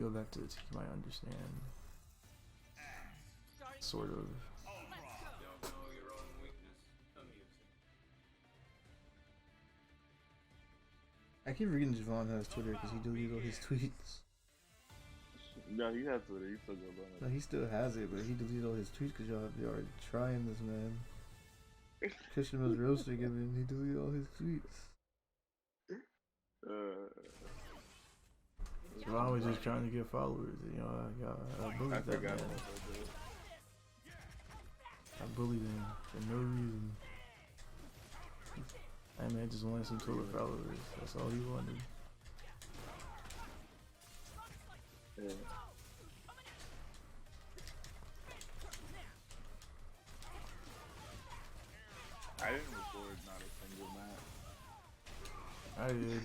you go back to the team, you might understand. Sort of. I keep reading Javon has Twitter because he deleted all his tweets. No, he has Twitter. He still goes on it. No, he still has it, but he deleted all his tweets because y'all are trying this, man. Christian was roasting him and he deleted all his tweets. Javon was just trying to get followers, you know. I bullied that man. I bullied him for no reason. That man just wanted some Twitter followers. That's all he wanted. Yeah. I didn't record not a single match. I did.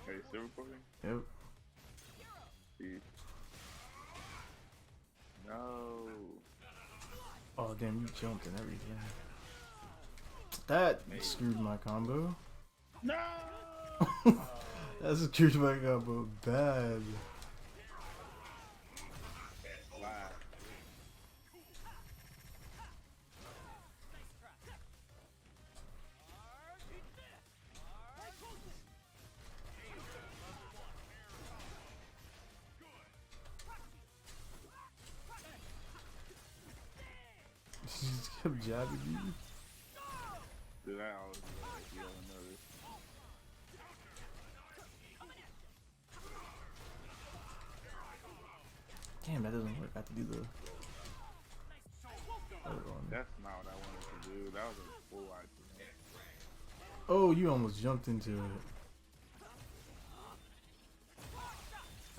Are you still recording? Yep. See. No. Oh damn, you jumped and everything. That screwed my combo. No! That screwed my combo bad. She just kept jabbing me. Dude, I always do that if you haven't noticed. Damn, that doesn't work. I have to do the other one. That's not what I wanted to do. That was a full idea. Oh, you almost jumped into it.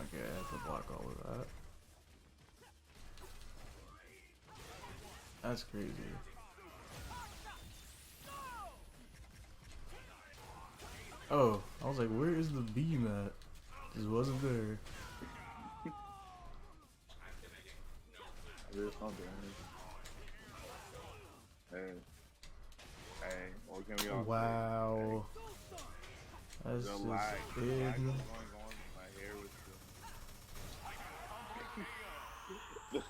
Okay, I have to block all of that. That's crazy. Oh, I was like, where is the beam at? Just wasn't there. There's something. Hey. Hey, what can we all wow. That's the just lag. The big. lag was going on. My hair was still...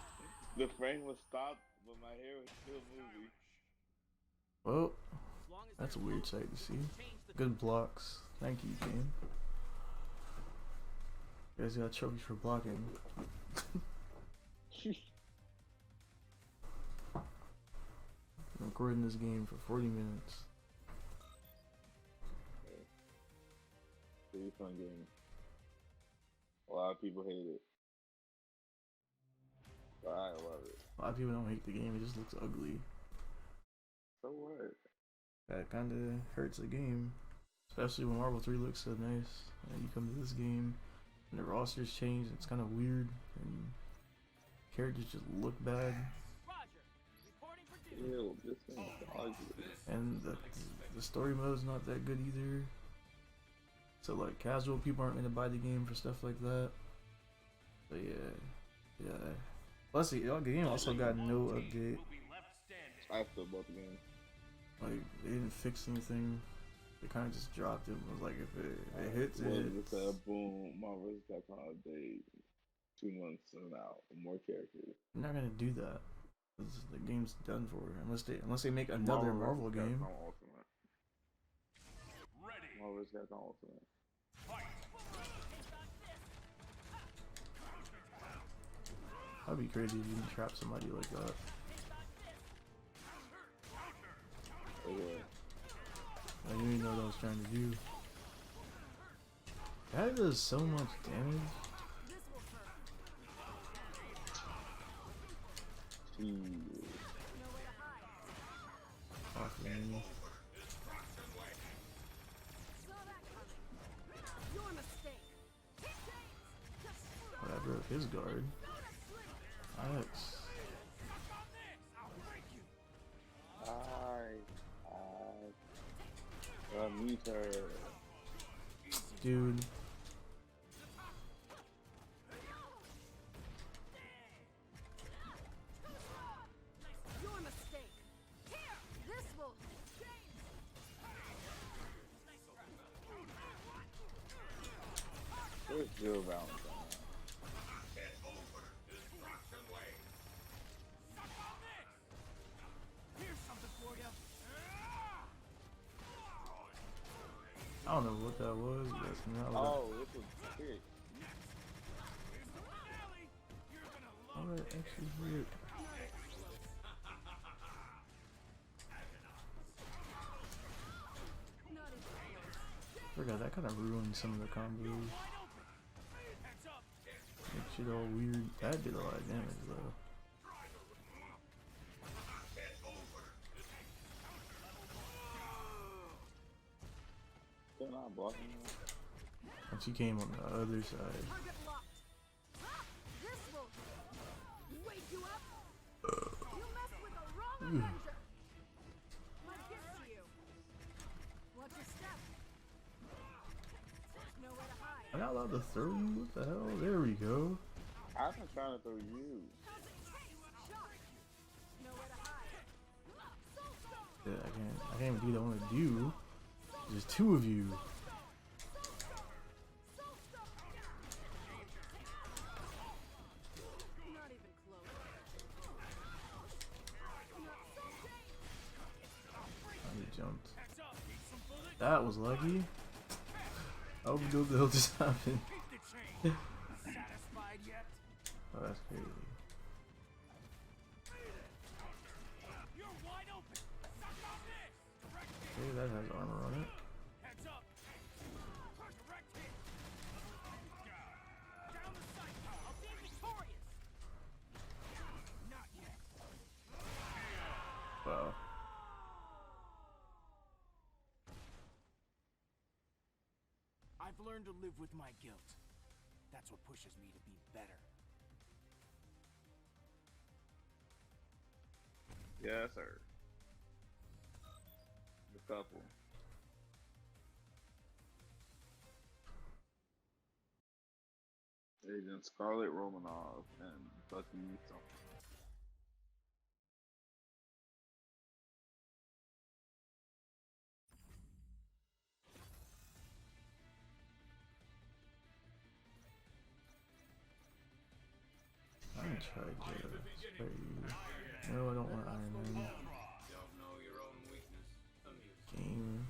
the frame was stopped, but my hair was still moving. Well, that's a weird sight to see. Good blocks. Thank you, game. You guys got trophies for blocking. I'm recording this game for 40 minutes. Pretty fun game. A lot of people hate it. But I love it. A lot of people don't hate the game, it just looks ugly. So what? That kinda hurts the game. Especially when Marvel 3 looks so nice. And you come to this game and the rosters change, it's kinda weird and characters just look bad. Ew, this thing's ugly. And the story mode's not that good either. So like casual people aren't gonna buy the game for stuff like that. But yeah. Plus the game also got no update. I still bought the game. Like they didn't fix anything. They kind of just dropped it. It was like if it hits, it hits. Just boom, Marvel's Capcom update. 2 months from now, more characters. They're not gonna do that. The game's done for unless they make another Marvel game. Marvel's Capcom Ultimate. That'd be crazy if you can trap somebody like that. Okay. I didn't even know what I was trying to do. That does so much damage. Fuck me. Oh, that broke his guard. Alex. Mute her. Dude. Jill Valentine. I don't know what that was. That's not what Oh, it's a kick. Alright, actually weird. Forgot that kind of ruined some of the combos. Make shit all weird. That did a lot of damage though. They're not blocking you. And she came on the other side. I'm not allowed to throw you? What the hell? There we go. I've been trying to throw you. Yeah, I can't even do that one with you. There's two of you. He jumped. That was lucky. I hope you know what the hell just happened. Oh, that's crazy. Okay, that has armor on it. Wow. I've learned to live with my guilt. That's what pushes me to be better. Yes, sir. The couple. Agent Scarlett Romanov and Bucky something. I'm gonna try to spare you. No, I don't want Iron Man. Game.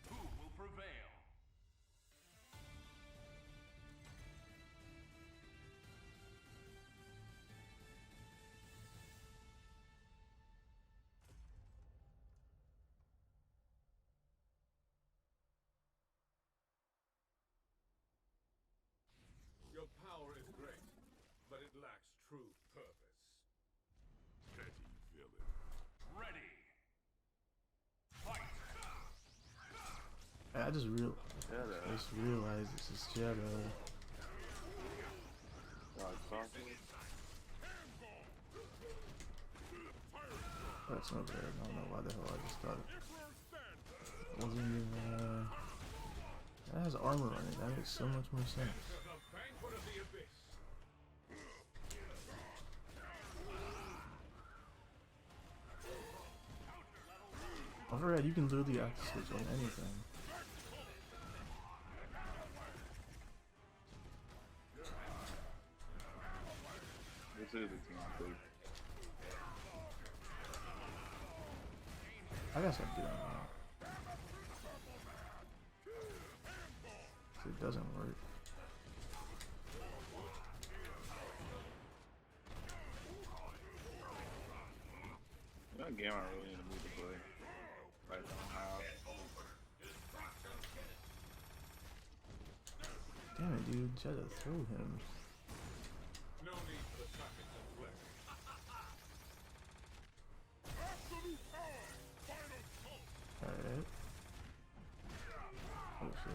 Who will prevail? Your power is great, but it lacks true purpose. Petty villain. Ready. Fight. I just realized this is Shadow. That's not bad. I don't know why the hell I just thought it wasn't even. That has armor on it. That makes so much more sense. The banquet of the abyss. I forgot you can literally act switch on anything. This is a team play. I guess I'm doing that. It doesn't work. You know, game I really need to move to play. Like, on how. Damn it, dude. Try to throw him. No need for the traffic of flesh. Alright. Oh shit.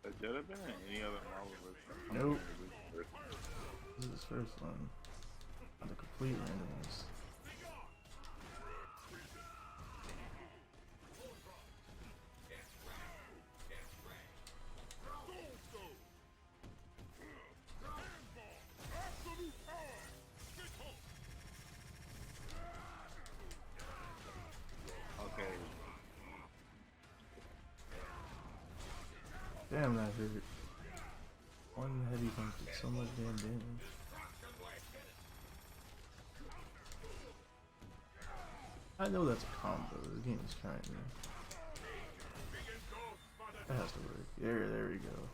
Has Jedi been in any other Marvel version? Nope. This is his first one. The complete randomness. Okay. Damn, that hurt. One heavy punch did so much damn damage. I know that's a combo. The game is trying to. That has to work. There we go.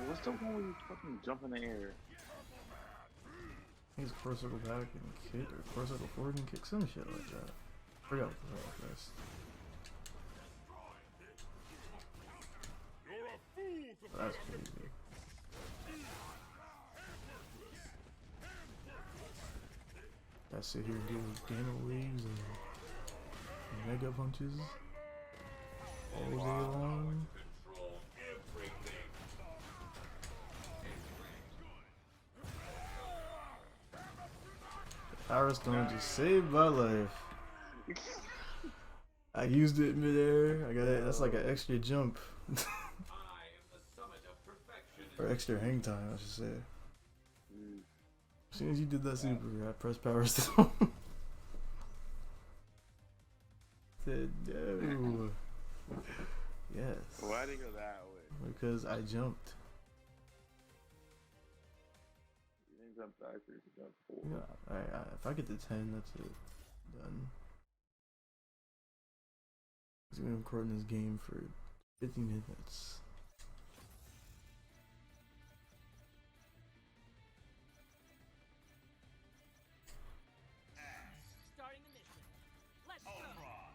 What's the one where you fucking jump in the air? I think it's core circle back and kick, or core circle forward and kick, some shit like that. Forgot what the hell it was. That's crazy. I sit here and deal with gamma waves and mega punches all day long. Power Stone just saved my life. I used it midair. I got it. That's like an extra jump. Or extra hang time, I should say. As soon as you did that super, I pressed Power Stone. Said no. Yes. Why'd it go that way? Because I jumped. You didn't jump backwards, you jumped forward. Yeah, if I get to 10, that's it. Done. I'm gonna be recording this game for 50 minutes. Starting the mission. Let's go.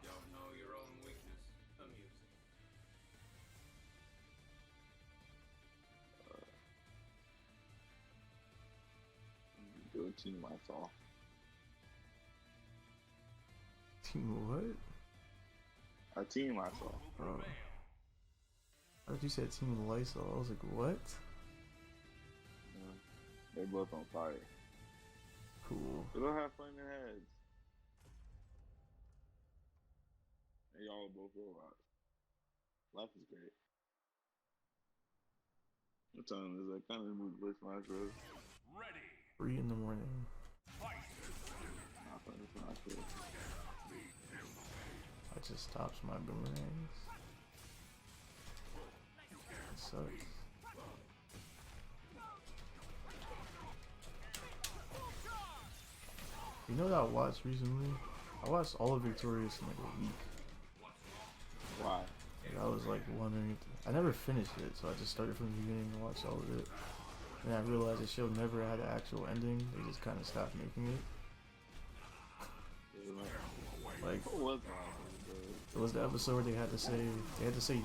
Don't know your own weakness. Amusing. Do a team myself. Team what? I team myself. Oh. I thought you said Team Lysol. I was like, what? Yeah. They both on fire. Cool. They don't have flaming heads. And y'all are both robots. Life is great. What time is that? Kind of move to play Smash Bros. 3 in the morning. Not playing Smash Bros. That just stops my boomerangs. It sucks. You know what I watched recently? I watched all of Victorious in like a week. Why? Like, I was like wondering if I never finished it, so I just started from the beginning and watched all of it. And I realized the show never had an actual ending. They just kind of stopped making it. Like, What was that? it was the episode where they had to say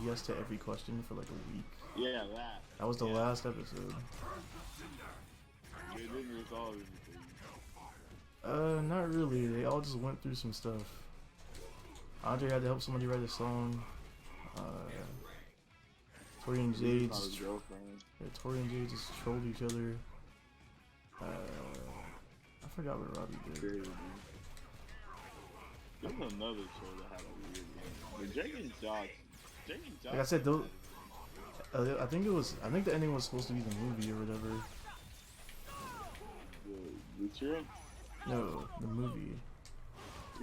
yes to every question for like a week. Yeah, that. That was the last episode. They didn't resolve anything. Not really. They all just went through some stuff. Andre had to help somebody write a song. Tori and Jade just Tori and Jade just trolled each other. I forgot what Robbie did. There's another show that had a weird name. But Jake and Josh. Like I said, those. I think the ending was supposed to be the movie or whatever. The trip? No, the movie.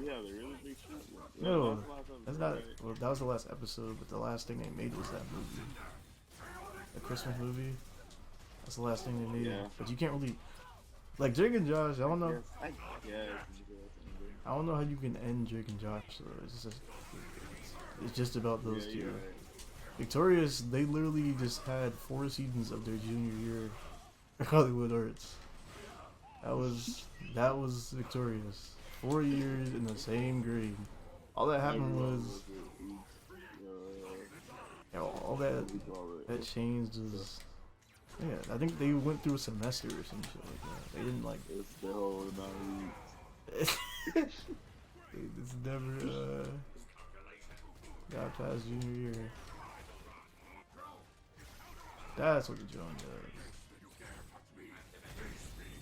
Yeah, the really big shit. No, that's not. Well, that was the last episode, but the last thing they made was that movie, the Christmas movie. That's the last thing they made. Yeah. But you can't really, like Drake and Josh. I don't know. I guess. I don't know how you can end Drake and Josh. So it's just about those Yeah, two. you're right. Victorious, they literally just had 4 seasons of their junior year at Hollywood Arts. That was Victorious. 4 years in the same grade. All that happened was, all that changed was, yeah. I think they went through a semester or some shit like that. They didn't like. It's the whole amount of weeks. They just never got past junior year. That's what the John does.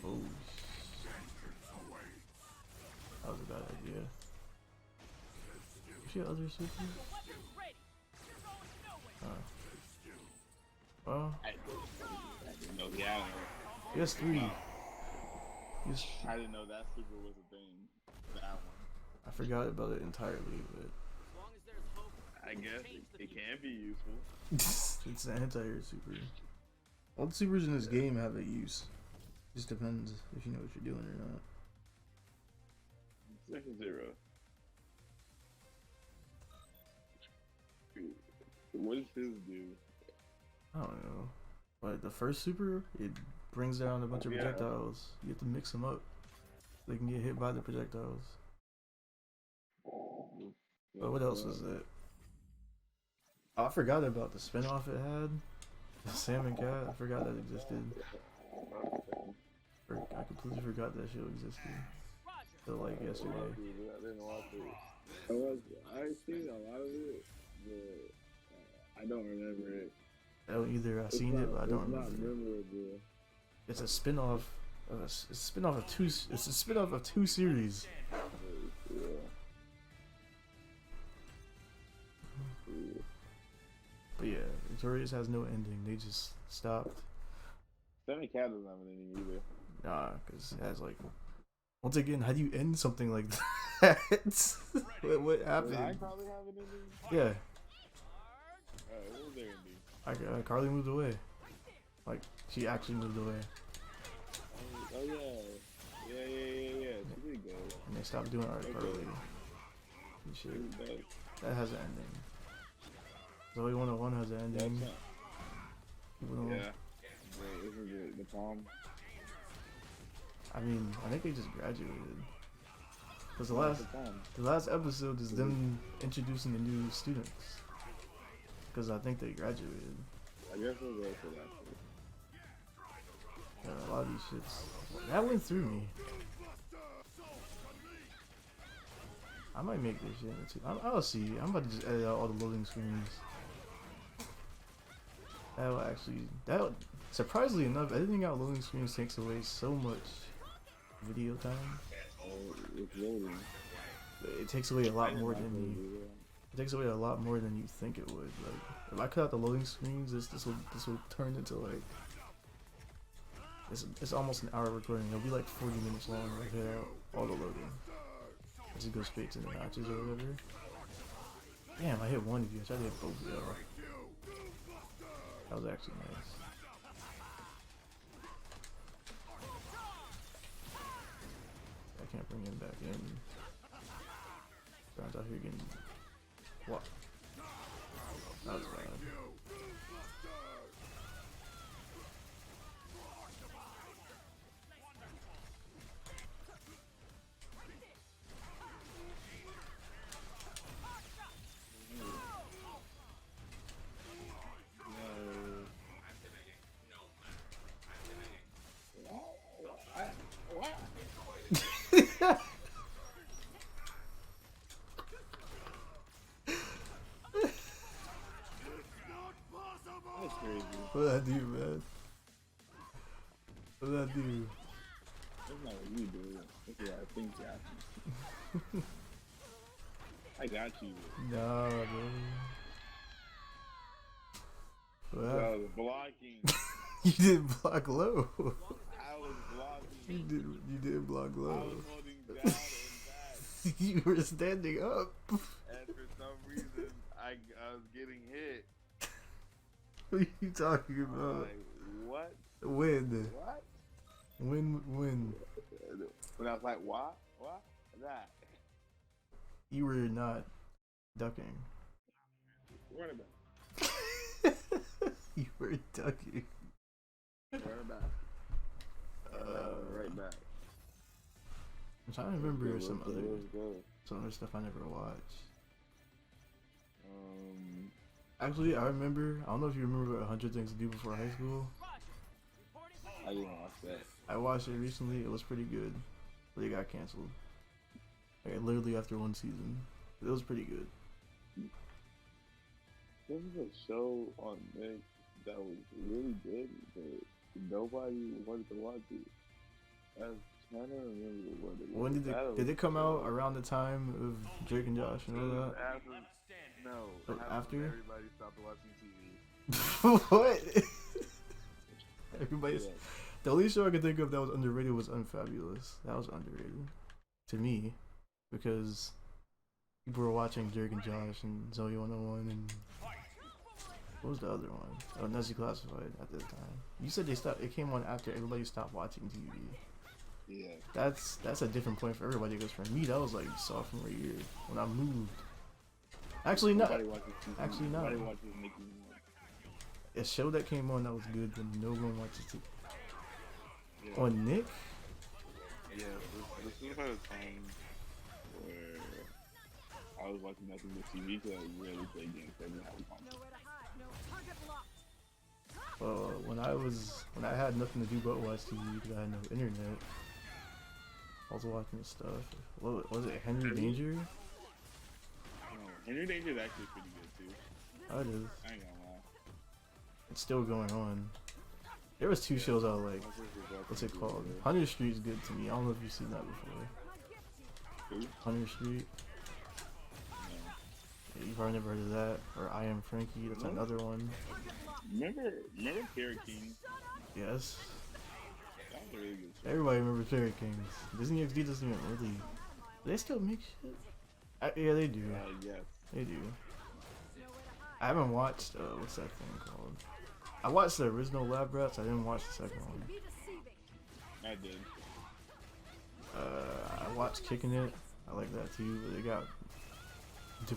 Oh. That was a bad idea. Is she other super? Well, I didn't know Yeah, I know. He has 3. He's, I didn't know that super was a thing. That one. I forgot about it entirely, but As long as there's hope, I guess change the it future. can be useful. it's an anti-air super. All the supers in this game have a use. Just depends if you know what you're doing or not. Second 0. What does his do? I don't know. But the first super, it brings down a bunch of Yeah. projectiles. You have to mix them up. So they can get hit by the projectiles. But what else was it? Oh, I forgot about the spinoff it had. The Salmon Cat. I forgot that existed. I completely forgot that show existed. Till like yesterday. I didn't watch it. I've seen a lot of it, but I don't remember it. I don't either. I've seen it, but I don't remember. It's not memorable. It's a spin-off. It's a spin-off of 2. It's a spin-off of 2 series. Yeah. But yeah, Victorious has no ending. They just stopped. Sammy Cat doesn't have an ending either. Nah, because it has like. Once again, how do you end something like that? what Does I happened? probably have an ending? Yeah, Alright, what was their ending? Carly moved away. Like she actually moved away, Oh yeah. Yeah. She did go. and they stopped doing art Carly. And shit. She does. That has an ending. Zoe 101 has an That's ending. not. People don't- Yeah. Wait, isn't it the palm? I mean, I think they just graduated. Cause The palm. the last episode is them introducing the new students. Cause I think they graduated. I guess we'll go for that. Yeah, a lot of these shits. That went through me. I might make this shit into. I'll see. I'm about to just edit out all the loading screens. That will actually. Surprisingly enough, editing out loading screens takes away so much video time. Oh, it's loading. It takes away a lot more than you. you. It takes away a lot more than you think it would. Like, if I cut out the loading screens, this will turn into like. It's almost an hour recording. It'll be like 40 minutes long. If I cut out all the loading. It just goes straight to the matches or whatever. Damn, I hit one of you. I tried to hit both of y'all. That was actually nice. I can't bring him back in. Brown's out here getting. What? That was bad. That's crazy. What did I do, man? What did I do? That's not what you do. That's what I think happened. I got you. Nah, man. What I happened? was blocking. You didn't block low. I was blocking. You did block I low. was holding down and back. You were standing up. And for some reason, I was getting hit. What are you talking about? Like, what? When? What? When? When I was like, what? What? That. You were not ducking. Running back. You were ducking. Running back. Right back. I'm trying to remember some Let's other go. stuff I never watched. Actually, I remember. I don't know if you remember 100 Things to Do Before High School. I didn't watch that. I watched it recently. It was pretty good, but it got canceled. Like literally after 1 season. It was pretty good. There was a show on Nick that was really good, but nobody wanted to watch it. I was trying to remember what it was. When did it come out around the time of Drake and Josh and all that? After, no, After? everybody stopped watching TV. What? Everybody's Yeah. the only show I could think of that was underrated was Unfabulous. That was underrated to me because people were watching Dirk and Josh and Zoe 101 and what was the other one? Oh, Nazi Classified at the time. You said they stopped. It came on after everybody stopped watching TV. Yeah. That's a different point for everybody because for me that was like sophomore year when I moved. Actually not. Nobody watches TV. Actually not. Nobody watches Nicki anymore. A show that came on that was good, but no one watches it. Yeah. On Nick? Yeah, this is the time where I was watching nothing but TV because I rarely played games. I didn't have a console. Nowhere to hide. No target locked. When I had nothing to do but watch TV because I had no internet, I was watching stuff. What was it? Henry Danger? Henry Danger is actually pretty good too. Oh, it is. I ain't gonna lie. It's still going on. There was two shows I like. What's it called? Hunter Street's good to me. I don't know if you've seen that before. Who? Hunter Street. Yeah, you've probably never heard of that. Or I Am Frankie. That's another one. Remember Carrot King? Yes. That was a really good show. Everybody remembers Fairy Kings. Disney XD doesn't even really. Do they still make shit? Yeah, they do. Yes. They do. I haven't watched. What's that thing called? I watched the original Lab Rats. I didn't watch the second one. Be deceiving. I did. I watched Kicking It. I like that too, but it got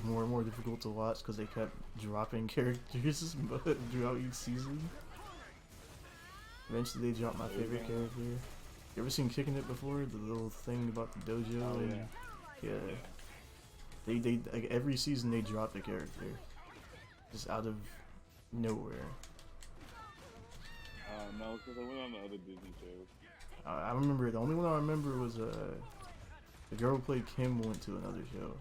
more and more difficult to watch because they kept dropping characters throughout each season. Eventually, they dropped my favorite character. You ever seen Kicking It before? The little thing about the dojo. Oh, and yeah. They like every season they drop a character, just out of nowhere. No, because I went on the other Disney shows. I remember the only one I remember was the girl who played Kim went to another show,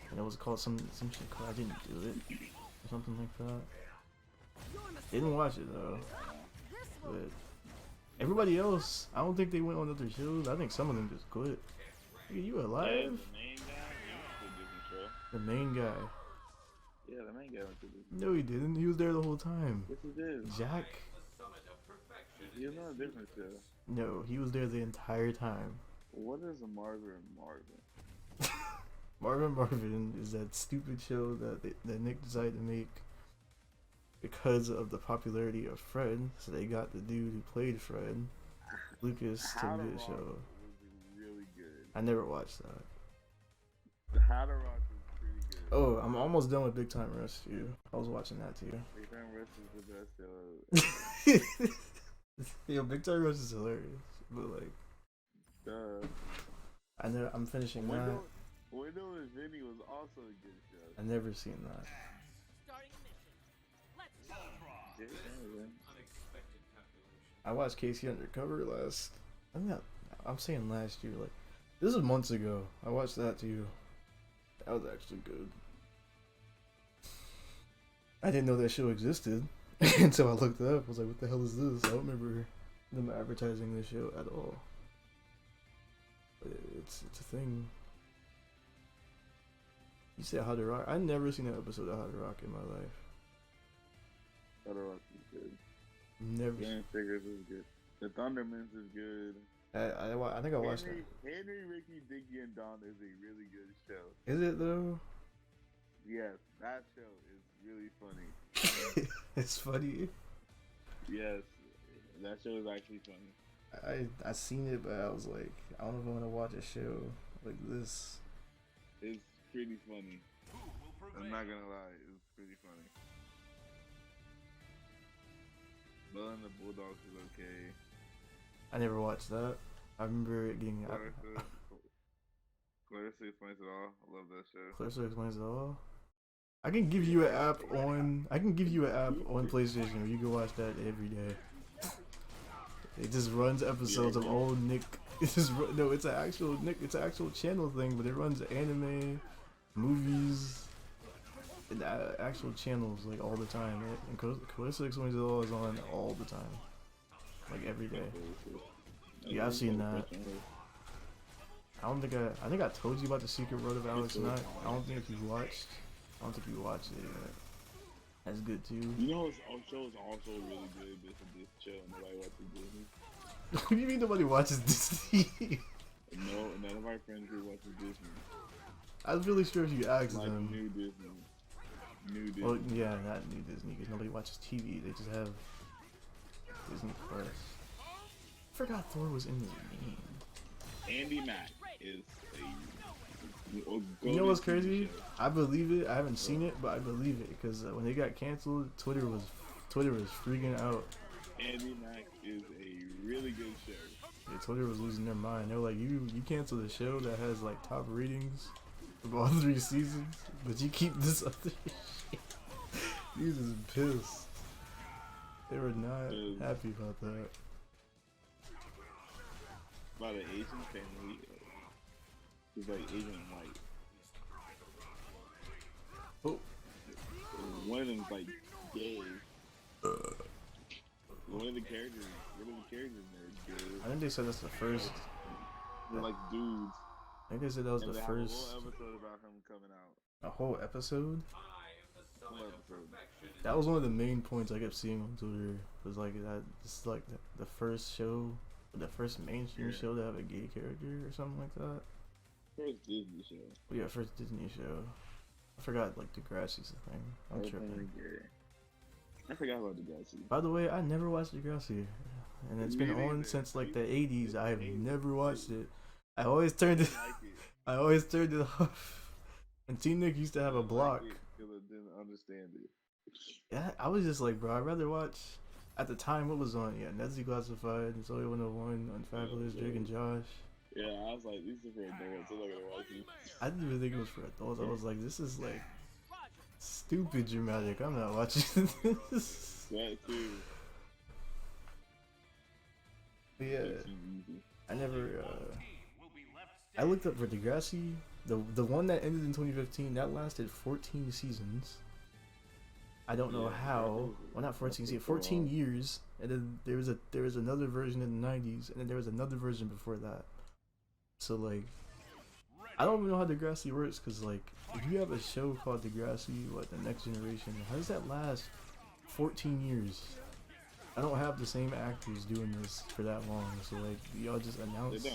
and it was called some shit called I Didn't Do It or something like that. Didn't watch it though, but everybody else I don't think they went on other shows. I think some of them just quit. Nigga, you Yeah, alive? the main guy, he went to a Disney show. The main guy. Yeah, the main guy went to Disney. No, he didn't. He was there the whole time. Yes, he did. Jack. He was on a different show. No, he was there the entire time. What is a Marvin? Marvin is that stupid show that Nick decided to make because of the popularity of Fred. So they got the dude who played Fred, Lucas, to How to do the Rock show. was really good. I never watched that. How to Rock was pretty good. Oh, I'm almost done with Big Time Rush too. I was watching that too. Big Time Rush is the best show. Yo, Big Time Rush is hilarious, but like, Duh. I know I'm finishing that. Window and Vinny was also a good show. I never seen that. Starting a mission. Let's go. Yeah. I watched Casey Undercover last. I'm saying last year. Like, this was months ago. I watched that too. That was actually good. I didn't know that show existed until I looked it up. I was like, "What the hell is this?" I don't remember them advertising this show at all. But it's a thing. You said How to Rock. I never seen an episode of How to Rock in my life. How to Rock is good. Never. Game Figures is good. The Thundermans is good. I think I watched Henry, Ricky, Diggy, and Don is a really good show. that. Is it though? Yes, that show is really funny. It's funny. Yes, that show is actually funny. I seen it, but I was like, I don't know if I want to watch a show like this. It's pretty funny. I'm not gonna lie, it's pretty funny. Bell and the Bulldogs is okay. I never watched that. I remember it getting. Clarissa Explains It All. I love that show. Clarissa Explains It All. I can give you an app on. I can give you an app on PlayStation where you can watch that every day. It just runs episodes of old Nick. It's just no. It's an actual Nick. It's an actual channel thing, but it runs anime, movies, and actual channels like all the time. And Clarissa Explains It All is on all the time, like every day. Yeah, I've seen that. I think I told you about the Secret Road of Alex Knight. I don't think you watched it yet. That's good too. You know, our show is also really good. This show, nobody watches Disney. What do you mean nobody watches Disney? No, none of my friends here watches Disney. I was really sure if you asked Like them. new Disney. New Disney. Well, yeah, not new Disney because nobody watches TV. They just have Disney Plus. I forgot Thor was in the game. Andy Mack is a. You know what's crazy? I believe it. I haven't seen it, but I believe it because when they got canceled, Twitter was freaking out. Andy Mack is a really good show. Yeah, Twitter was losing their mind. They were like, you canceled a show that has like top ratings of all 3 seasons, but you keep this other shit. He was just pissed. They were not happy about that. About an Asian family. He's like Asian and white. Oh. One of them's like gay. One of the characters in there is gay. I think they said that's the first. They're like dudes. I think they said that was And the they first. have a whole episode about him coming out. A whole episode? Whole episode. That was one of the main points I kept seeing on Twitter. Was like that. This is like the first show, the first mainstream show to have a gay character or something like that. First Disney show. Oh yeah, first Disney show. I forgot like Degrassi's a thing. I'm tripping. I forgot about Degrassi. By the way, I never watched Degrassi, and it's been on since like the '80s. I have never watched it. I always turned it. I always turned it off. And Teen Nick used to have a block. Because I didn't understand it. Yeah, I was just like, bro, I'd rather watch. At the time, what was on? Yeah, Ned's Classified, Zoe 101, Unfabulous, Drake and Josh. Yeah, I was like, these are for adults. I'm not gonna watch these. I didn't even think it was for adults. I was like, this is like stupid dramatic. I'm not watching this. That too. But yeah, I never. I looked up for Degrassi. The one that ended in 2015 that lasted 14 seasons. I don't know how. Well, not 14 seasons, 14 years. And then there was another version in the 90s, and then there was another version before that. So like, I don't even know how Degrassi works, cause like, if you have a show called Degrassi, what, The Next Generation, how does that last 14 years? I don't have the same actors doing this for that long, so like, y'all just announce.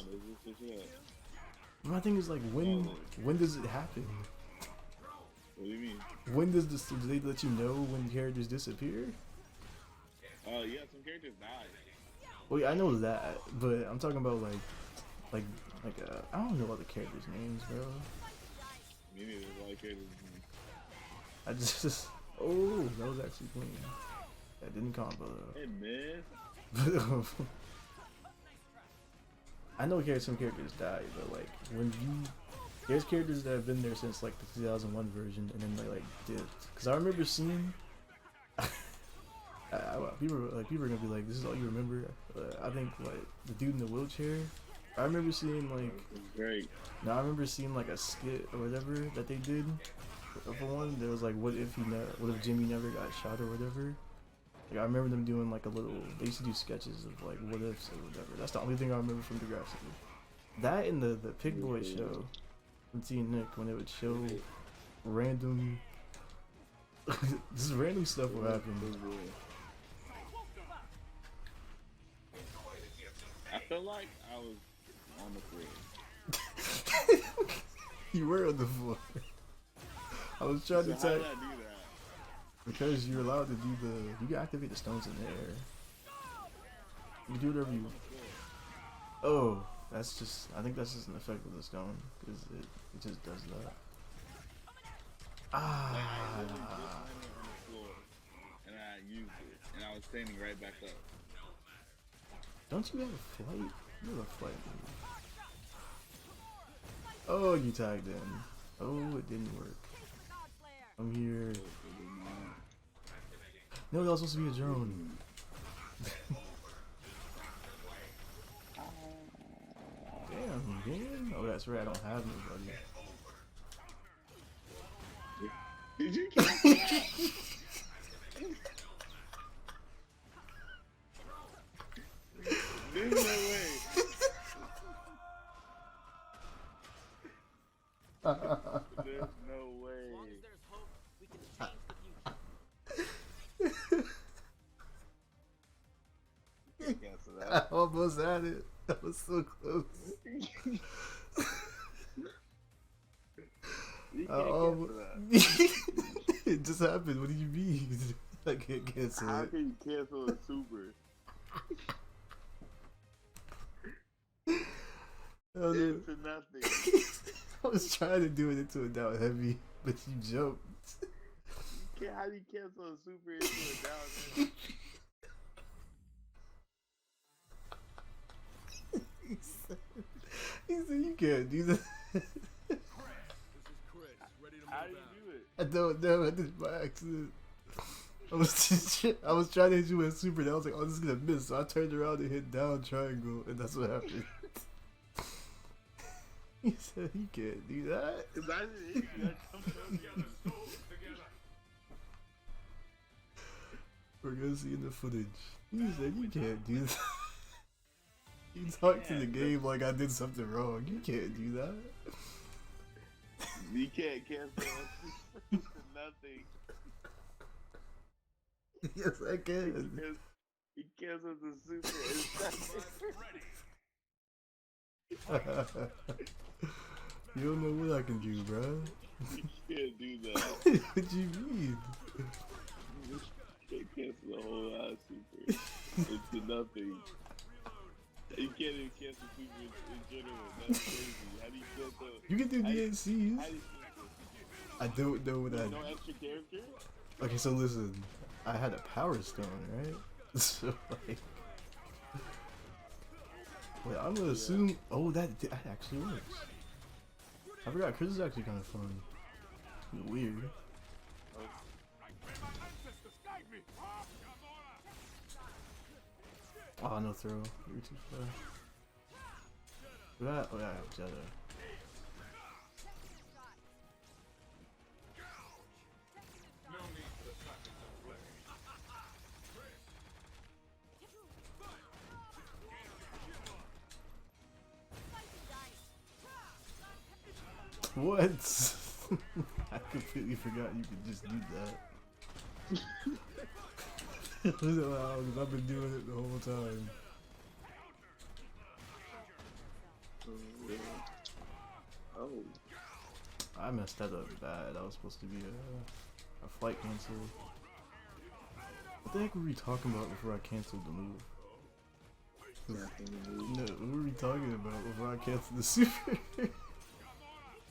My thing is like, when does it happen? What do you mean? When does this? Do they let you know when characters disappear? Yeah, some characters die. Well, yeah, I know that, but I'm talking about like I don't know all the characters' names, bro. Me neither. A lot of characters. I just oh, that was actually clean. That didn't combo though. Hey man. I know some characters die, but like when there's characters that have been there since like the 2001 version, and then they like dipped. Cause I remember seeing. People are gonna be like, "This is all you remember." I think like the dude in the wheelchair. I remember seeing like. Great. No, I remember seeing like a skit or whatever that they did for one. There was like, what if Jimmy never got shot or whatever. Like I remember them doing like a little. They used to do sketches of like what ifs or whatever. That's the only thing I remember from Degrassi. That and the Pig Boy show from T and Nick when they would show random. This random stuff will happen. I felt like I was on the floor. You were on the floor. I was trying to How tell did I do that? because you're allowed to do you can activate the stones in the air. You can do whatever you want. Oh, I think that's just an effect of the stone because it just does that. Ah. Like, I literally just landed on the floor and I used it and I was standing right back up. Don't you have a flight? You have a flight move. Oh, you tagged in. Oh, it didn't work. I'm here. No, that was supposed to be a drone. Damn, man. Oh, that's right. I don't have nobody. Did you kill that? There's no way. There's no way. As long as there's hope, we can change the future. it. That was so close. You can't cancel that. It just happened. What do you mean? I can't cancel How it. can you cancel a super? Into nothing. I was trying to do it into a down heavy, but you jumped. How do you cancel a super into a down heavy? He said you can't do that. This is Chris, ready to How do move you out. do it? I don't know. I did it by accident. I was trying to hit you with a super, and I was like, "Oh, this is gonna miss." So I turned around and hit down triangle, and that's what happened. He said he can't do that. Cause I didn't hit you. I jumped over you. Together, souls together. We're gonna see in the footage. He said you can't do that. You talked to the game like I did something wrong. You can't do that. You can't cancel a super into nothing. Yes, I can. He canceled the super into nothing. You don't know what I can do, bro. You can't do that. What you mean? You can't cancel the whole ass super into nothing. You can't even cancel super in general. That's crazy. How do you cancel? You can do How do you DNCs. cancel? I don't know what I. No extra character? Okay, so listen. I had a power stone, right? So like, wait, I'm gonna assume. Oh, that actually works. I forgot. Chris is actually kind of fun. Weird. Oh, no throw. You're too far. That, oh yeah, Jetta. No need for the tactics of flesh. What? I completely forgot you could just do that. I've been doing it the whole time. Oh. I messed that up bad. That was supposed to be a flight cancel. What the heck were we talking about before I canceled the move? No, what were we talking about before I canceled the super?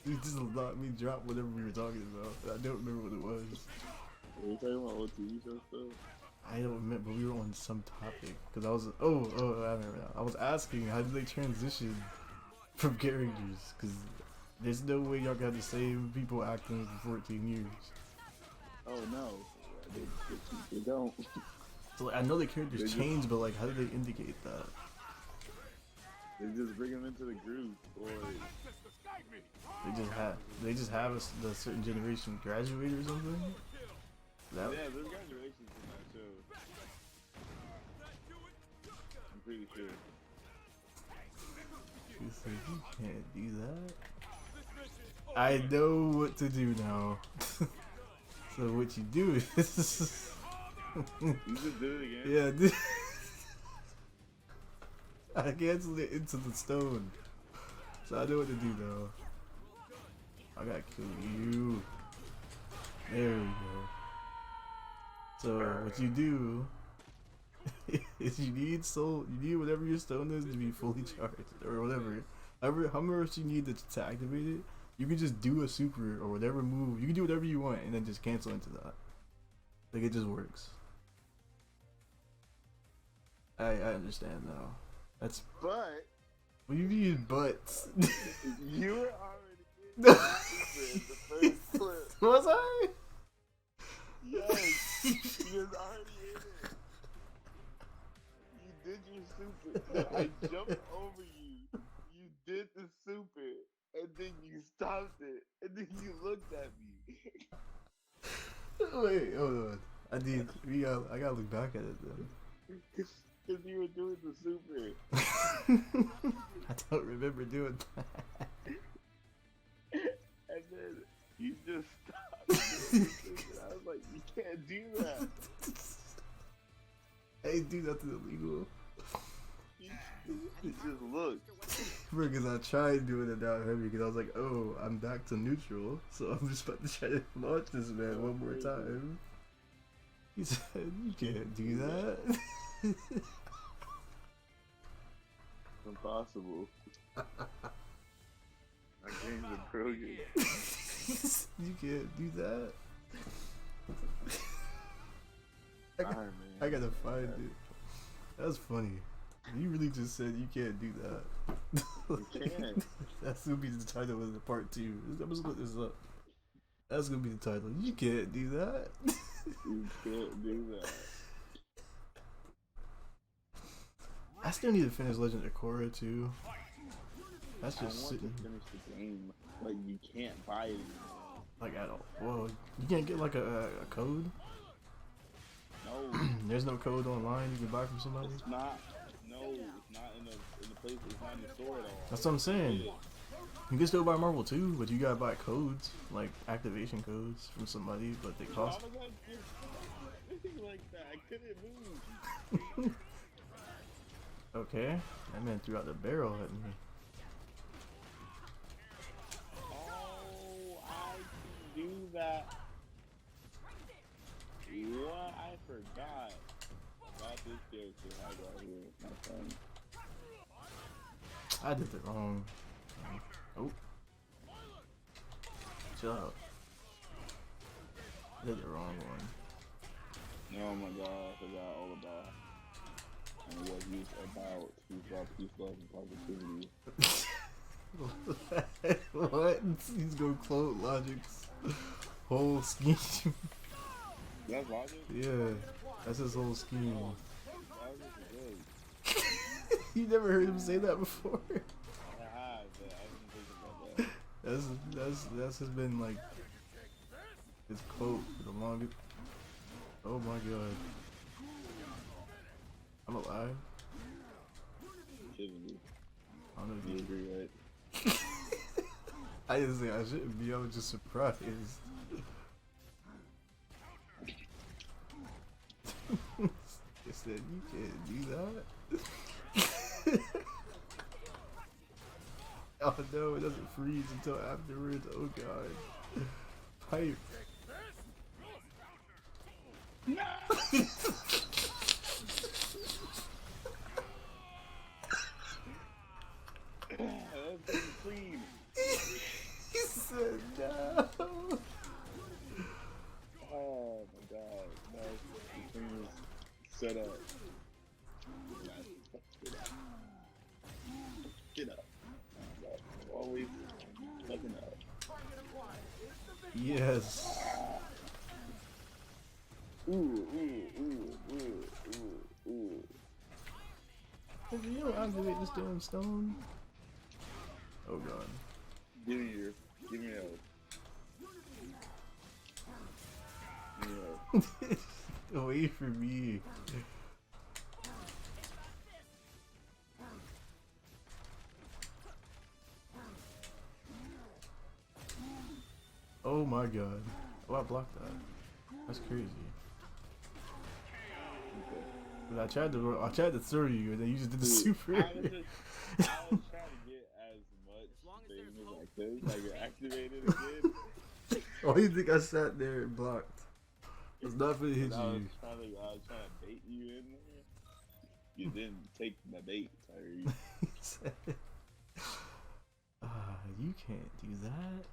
You just let me drop whatever we were talking about. I don't remember what it was. Are you talking about old TV show stuff? I don't remember, but we were on some topic. Because I was, I remember now. I was asking, how did they transition from characters? Because there's no way y'all got the same people acting for 14 years. Oh no, they don't. So like, I know the characters change, but like, how do they indicate that? They just bring them into the group, or They just have the certain generation graduate or something. That, yeah, there's graduations in that show. I'm pretty sure. you said you can't do that. I know what to do now. So what you do is, You just did it again. yeah, dude. I canceled it into the stone. So I know what to do though. I gotta kill you. There we go. So what you do is you need whatever your stone is to be fully charged or whatever. How much you need to activate it. You can just do a super or whatever move. You can do whatever you want and then just cancel into that. Like it just works. I understand now. That's. But What do you mean, but? you were already in the first clip. Was I? Yes, you was already in it. You did your super. I jumped over you. You did the super, and then you stopped it, and then you looked at me. Wait, hold on. I gotta look back at it then. Because you were doing the super. I don't remember doing that. And then you just stopped. Doing the super. I was like, you can't do that. I ain't do nothing illegal. You Because I tried doing it down heavy because I was like, oh, I'm back to neutral, so I'm just about to try to launch this man one more time. He said, you can't do that. It's impossible. My games are brilliant. You can't do that. Alright, man. I gotta find it. That's funny. You really just said you can't do that. You can't. That's gonna be the title of the part 2. I'm just look this up. That's gonna be the title. You can't do that. You can't do that. I still need to finish Legend of Korra too. That's I just want sitting to finish the game. Like, you can't buy it anymore. like at all. Whoa, you can't get like a code. No. There's no code online you can buy from somebody. It's not. No, it's not in the place. It's not in the store at all. That's what I'm saying. Yeah. You can still buy Marvel too, but you gotta buy codes, like activation codes from somebody, but they cost. Why was I just like that? I couldn't move. Okay, that man threw out the barrel at me. Oh, I can do that. What? I forgot about this character I got here, my friend. I did it wrong. Oh, chill out. I did the wrong one. Oh my god, I forgot all about and what he's about. He's about peace, love, and positivity. What? He's gonna quote Logic's whole scheme. That's logic? Yeah, that's his whole scheme. Logic is good. You never heard him say that before? I have, but I didn't think about that. That's has been like his quote for the longest. Oh my god. I'm alive. Shouldn't be. I don't know You if agree, right? I didn't say I shouldn't be, I was just surprised. They said you can't do that. Oh no, it doesn't freeze until afterwards. Oh god. Pipe. That's pretty clean. He said no. Oh my god. That's the cleanest setup. Get up. Always fucking up. Yes. Ooh, ooh, ooh, ooh, ooh, ooh. If you don't activate this damn stone. Oh god. Give me help. Give me help. Wait for me. Oh my god. Oh, I blocked that. That's crazy. But I tried to throw you and then you just did the super. I was trying to get as much thing as I could, like activated again. Why do you think I sat there and blocked? It's not gonna hit I was you. trying to bait you in there. You didn't take my bait, Tyree. He said, you can't do that.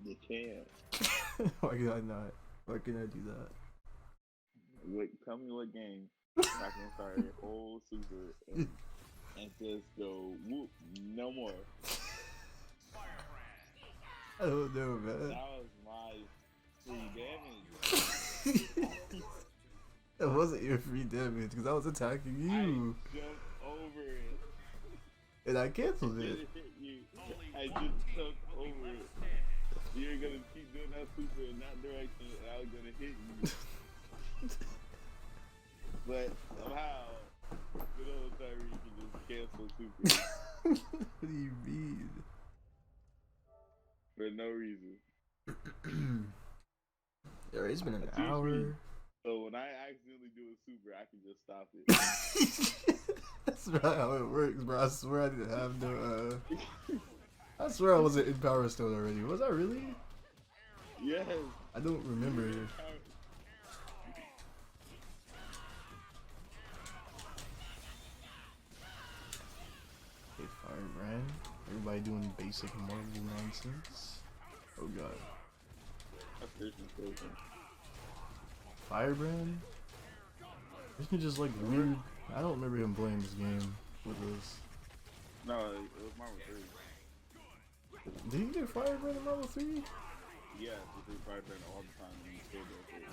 You can't. Why can I not? Why can I do that? Wait, tell me what game I can start a whole super and just go whoop, no more. I don't know, man. That was my free damage. That wasn't your free damage because I was attacking you. I jumped over it. And I canceled it. Hit you. I just jumped over it. You're gonna keep doing that super in that direction, and I was gonna hit you. But somehow, good old Tyree can just cancel super What do you mean? for no reason. Yeah, it's been an Too hour. free. So when I accidentally do a super, I can just stop it. That's not how it works, bro. I swear I didn't have no. I swear I wasn't in Power Stone already. Was I really? Yes. I don't remember. Okay, Firebrand. Everybody doing basic Marvel nonsense. Oh god. That's Christian Station. Firebrand? Isn't he just like weird? I don't remember him playing this game with us. No, it was Marvel 3. Did he get Firebrand in Marvel 3? Yeah, he did Firebrand all the time and he still does it.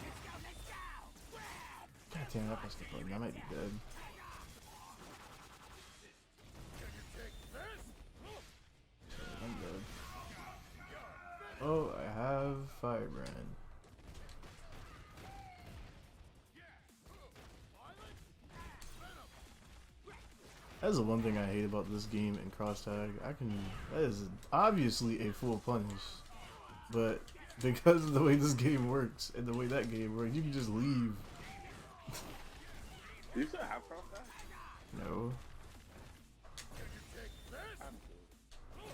God damn, that must have button. I might be dead. I'm dead. Oh, I have Firebrand. That's the one thing I hate about this game in cross tag. That is obviously a full punish, but because of the way this game works and the way that game works, you can just leave. Do you still have cross tag? No, I'm good.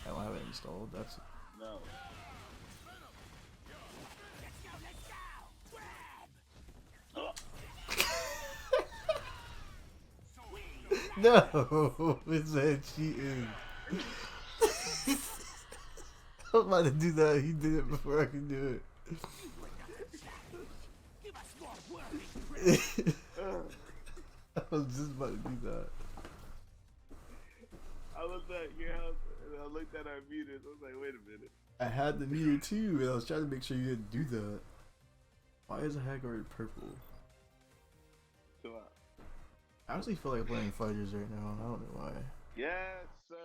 I don't have it installed. That's No. no. It said cheating. I was about to do that. He did it before I could do it. I was just about to do that. I looked at your house and I looked at our meters. I was like, wait a minute. I had the meter too, and I was trying to make sure you didn't do that. Why is a Haggard purple? Chill out. I actually feel like playing fighters right now. I don't know why. Yes, sir.